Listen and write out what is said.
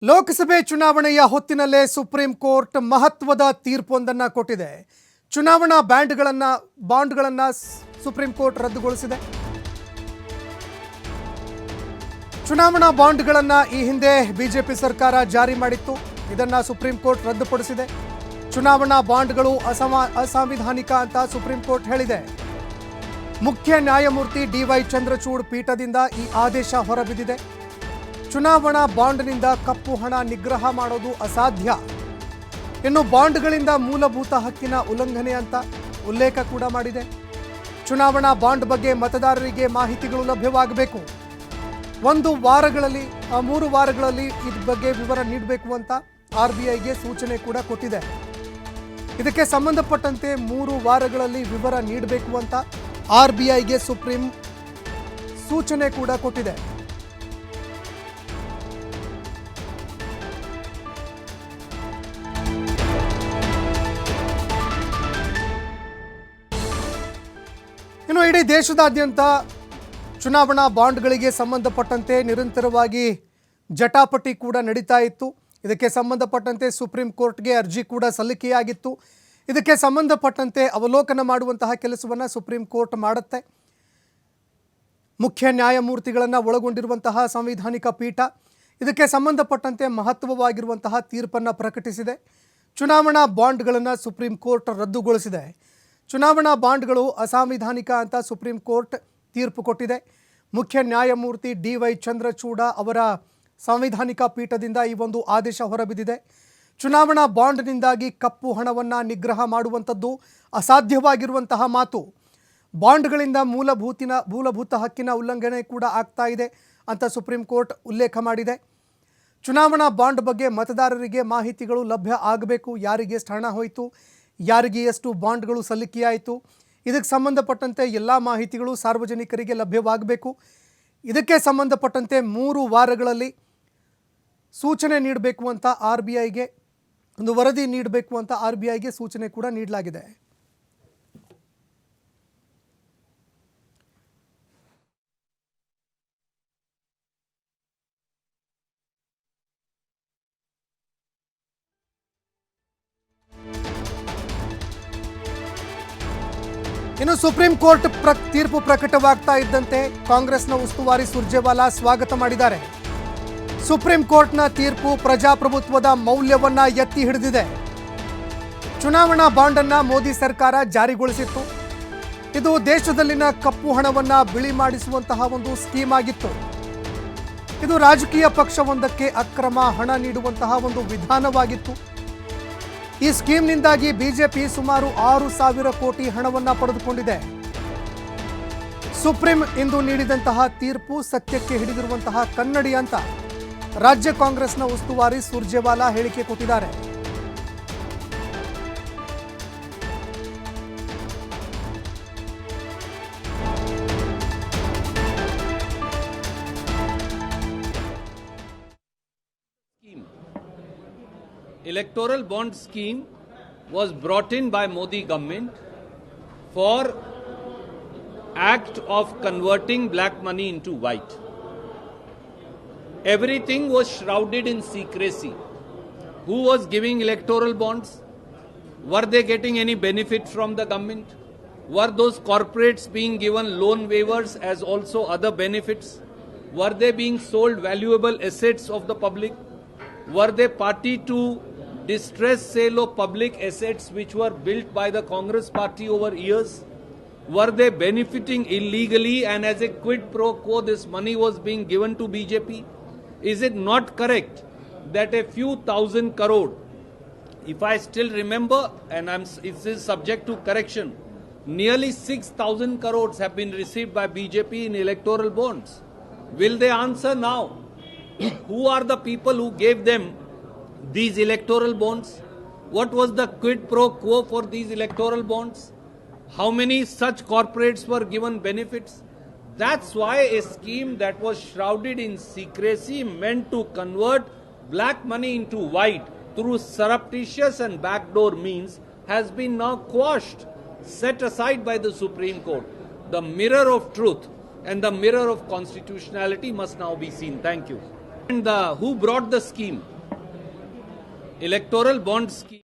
ಲೋಕಸಭೆ ಚುನಾವಣೆಯ ಹೊತ್ತಿನಲ್ಲೇ supreme court ಮಹತ್ವದ ತೀರ್ಪೊಂದನ್ನು ಕೊಟ್ಟಿದೆ. ಚುನಾವಣಾ ಬಾಂಡ್ಗಳನ್ನು ಸುಪ್ರೀಂ ಕೋರ್ಟ್ ರದ್ದುಗೊಳಿಸಿದೆ. ಚುನಾವಣಾ ಬಾಂಡ್ಗಳನ್ನು ಈ ಹಿಂದೆ ಬಿಜೆಪಿ ಸರ್ಕಾರ ಜಾರಿ ಮಾಡಿತ್ತು. ಇದನ್ನು ಸುಪ್ರೀಂ ಕೋರ್ಟ್ ರದ್ದುಪಡಿಸಿದೆ. ಚುನಾವಣಾ ಬಾಂಡ್ಗಳು ಅಸಾಂವಿಧಾನಿಕ ಅಂತ ಸುಪ್ರೀಂ ಕೋರ್ಟ್ ಹೇಳಿದೆ. ಮುಖ್ಯ ನ್ಯಾಯಮೂರ್ತಿ ಡಿ.ವೈ. ಚಂದ್ರಚೂಡ್ ಪೀಠದಿಂದ ಈ ಆದೇಶ ಹೊರಬಿದ್ದಿದೆ. ಚುನಾವಣಾ ಬಾಂಡ್ನಿಂದ ಕಪ್ಪು ಹಣ ನಿಗ್ರಹ ಮಾಡೋದು ಅಸಾಧ್ಯ. ಇನ್ನು ಬಾಂಡ್ಗಳಿಂದ ಮೂಲಭೂತ ಹಕ್ಕಿನ ಉಲ್ಲಂಘನೆ ಅಂತ ಉಲ್ಲೇಖ ಕೂಡ ಮಾಡಿದೆ. ಚುನಾವಣಾ ಬಾಂಡ್ ಬಗ್ಗೆ ಮತದಾರರಿಗೆ ಮಾಹಿತಿಗಳು ಲಭ್ಯವಾಗಬೇಕು. 3 ವಾರಗಳಲ್ಲಿ ಇದ್ರ ಬಗ್ಗೆ ವಿವರ ನೀಡಬೇಕು ಅಂತ RBIಗೆ ಸೂಚನೆ ಕೂಡ ಕೊಟ್ಟಿದೆ. ಇದಕ್ಕೆ ಸಂಬಂಧಪಟ್ಟಂತೆ 3 ವಾರಗಳಲ್ಲಿ ವಿವರ ನೀಡಬೇಕು ಅಂತ RBIಗೆ ಸುಪ್ರೀಂ ಸೂಚನೆ ಕೂಡ ಕೊಟ್ಟಿದೆ. ಇನ್ನು ಇಡೀ ದೇಶದಾದ್ಯಂತ ಚುನಾವಣಾ ಬಾಂಡ್ಗಳಿಗೆ ಸಂಬಂಧಪಟ್ಟಂತೆ ನಿರಂತರವಾಗಿ ಜಟಾಪಟಿ ಕೂಡ ನಡೀತಾ ಇತ್ತು. ಇದಕ್ಕೆ ಸಂಬಂಧಪಟ್ಟಂತೆ ಸುಪ್ರೀಂ ಕೋರ್ಟ್ಗೆ ಅರ್ಜಿ ಕೂಡ ಸಲ್ಲಿಕೆಯಾಗಿತ್ತು. ಇದಕ್ಕೆ ಸಂಬಂಧಪಟ್ಟಂತೆ ಅವಲೋಕನ ಮಾಡುವಂತಹ ಕೆಲಸವನ್ನು ಸುಪ್ರೀಂ ಕೋರ್ಟ್ ಮಾಡುತ್ತೆ. ಮುಖ್ಯ ನ್ಯಾಯಮೂರ್ತಿಗಳನ್ನು ಒಳಗೊಂಡಿರುವಂತಹ ಸಂವಿಧಾನಿಕ ಪೀಠ ಇದಕ್ಕೆ ಸಂಬಂಧಪಟ್ಟಂತೆ ಮಹತ್ವವಾಗಿರುವಂತಹ ತೀರ್ಪನ್ನು ಪ್ರಕಟಿಸಿದೆ. ಚುನಾವಣಾ ಬಾಂಡ್ಗಳನ್ನು ಸುಪ್ರೀಂ ಕೋರ್ಟ್ ರದ್ದುಗೊಳಿಸಿದೆ. ಚುನಾವಣಾ ಬಾಂಡ್ಗಳು ಅಸಾಂವಿಧಾನಿಕ ಅಂತ ಸುಪ್ರೀಂ ಕೋರ್ಟ್ ತೀರ್ಪು ಕೊಟ್ಟಿದೆ. ಮುಖ್ಯ ನ್ಯಾಯಮೂರ್ತಿ ಡಿ.ವೈ. ಚಂದ್ರಚೂಡ ಅವರ ಸಂವಿಧಾನಿಕ ಪೀಠದಿಂದ ಈ ಒಂದು ಆದೇಶ ಹೊರಬಿದ್ದಿದೆ. ಚುನಾವಣಾ ಬಾಂಡ್ನಿಂದಾಗಿ ಕಪ್ಪು ಹಣವನ್ನು ನಿಗ್ರಹ ಮಾಡುವಂಥದ್ದು ಅಸಾಧ್ಯವಾಗಿರುವಂತಹ ಮಾತು. ಬಾಂಡ್ಗಳಿಂದ ಮೂಲಭೂತ ಹಕ್ಕಿನ ಉಲ್ಲಂಘನೆ ಕೂಡ ಆಗ್ತಾ ಇದೆ ಅಂತ ಸುಪ್ರೀಂ ಕೋರ್ಟ್ ಉಲ್ಲೇಖ ಮಾಡಿದೆ. ಚುನಾವಣಾ ಬಾಂಡ್ ಬಗ್ಗೆ ಮತದಾರರಿಗೆ ಮಾಹಿತಿಗಳು ಲಭ್ಯ ಆಗಬೇಕು. ಯಾರಿಗೆ ಎಷ್ಟು ಹಣ ಹೋಯಿತು, ಯಾರಿಗೆ ಎಷ್ಟು ಬಾಂಡ್ಗಳು ಸಲ್ಲಿಕೆಯಾಯಿತು, ಇದಕ್ಕೆ ಸಂಬಂಧಪಟ್ಟಂತೆ ಎಲ್ಲ ಮಾಹಿತಿಗಳು ಸಾರ್ವಜನಿಕರಿಗೆ ಲಭ್ಯವಾಗಬೇಕು. ಇದಕ್ಕೆ ಸಂಬಂಧಪಟ್ಟಂತೆ 3 ವಾರಗಳಲ್ಲಿ ಸೂಚನೆ ನೀಡಬೇಕು ಅಂತ RBIಗೆ ಒಂದು ವರದಿ ನೀಡಬೇಕು ಅಂತ RBIಗೆ ಸೂಚನೆ ಕೂಡ ನೀಡಲಾಗಿದೆ. ಇನ್ನು ಸುಪ್ರೀಂ ಕೋರ್ಟ್ ತೀರ್ಪು ಪ್ರಕಟವಾಗ್ತಾ ಇದ್ದಂತೆ ಕಾಂಗ್ರೆಸ್ನ ಉಸ್ತುವಾರಿ ಸುರ್ಜೇವಾಲಾ ಸ್ವಾಗತ ಮಾಡಿದ್ದಾರೆ. ಸುಪ್ರೀಂ ಕೋರ್ಟ್ನ ತೀರ್ಪು ಪ್ರಜಾಪ್ರಭುತ್ವದ ಮೌಲ್ಯವನ್ನ ಎತ್ತಿ ಹಿಡಿದಿದೆ. ಚುನಾವಣಾ ಬಾಂಡನ್ನು ಮೋದಿ ಸರ್ಕಾರ ಜಾರಿಗೊಳಿಸಿತ್ತು. ಇದು ದೇಶದಲ್ಲಿನ ಕಪ್ಪು ಹಣವನ್ನ ಬಿಳಿ ಮಾಡಿಸುವಂತಹ ಒಂದು ಸ್ಕೀಮ್ ಆಗಿತ್ತು. ಇದು ರಾಜಕೀಯ ಪಕ್ಷವೊಂದಕ್ಕೆ ಅಕ್ರಮ ಹಣ ನೀಡುವಂತಹ ಒಂದು ವಿಧಾನವಾಗಿತ್ತು. ಈ ಸ್ಕೀಮ್ನಿಂದಾಗಿ ಬಿಜೆಪಿ ಸುಮಾರು 6,000 ಕೋಟಿ ಹಣವನ್ನು ಪಡೆದುಕೊಂಡಿದೆ. ಸುಪ್ರೀಂ ಇಂದು ನೀಡಿದಂತಹ ತೀರ್ಪು ಸತ್ಯಕ್ಕೆ ಹಿಡಿದಿರುವಂತಹ ಕನ್ನಡಿ ಅಂತ ರಾಜ್ಯ ಕಾಂಗ್ರೆಸ್ನ ಉಸ್ತುವಾರಿ ಸುರ್ಜೇವಾಲಾ ಹೇಳಿಕೆ ಕೊಟ್ಟಿದ್ದಾರೆ. Electoral bond scheme was brought in by Modi government for act of converting black money into white. Everything was shrouded in secrecy. Who was giving electoral bonds? Were they getting any benefit from the government? Were those corporates being given loan waivers as also other benefits? Were they being sold valuable assets of the public? Were they party to distressed sale of public assets which were built by the Congress party over years? Were they benefiting illegally and as a quid pro quo this money was being given to BJP? Is it not correct that a few thousand crore, if I still remember, and it is subject to correction, nearly 6,000 crores have been received by BJP in electoral bonds? Will they answer now? Who are the people who gave them these electoral bonds? What was the quid pro quo for these electoral bonds? How many such corporates were given benefits? That's why a scheme that was shrouded in secrecy meant to convert black money into white through surreptitious and backdoor means has been now quashed, set aside by the Supreme Court. The mirror of truth and the mirror of constitutionality must now be seen. Thank you. And who brought the scheme? Electoral bond scheme.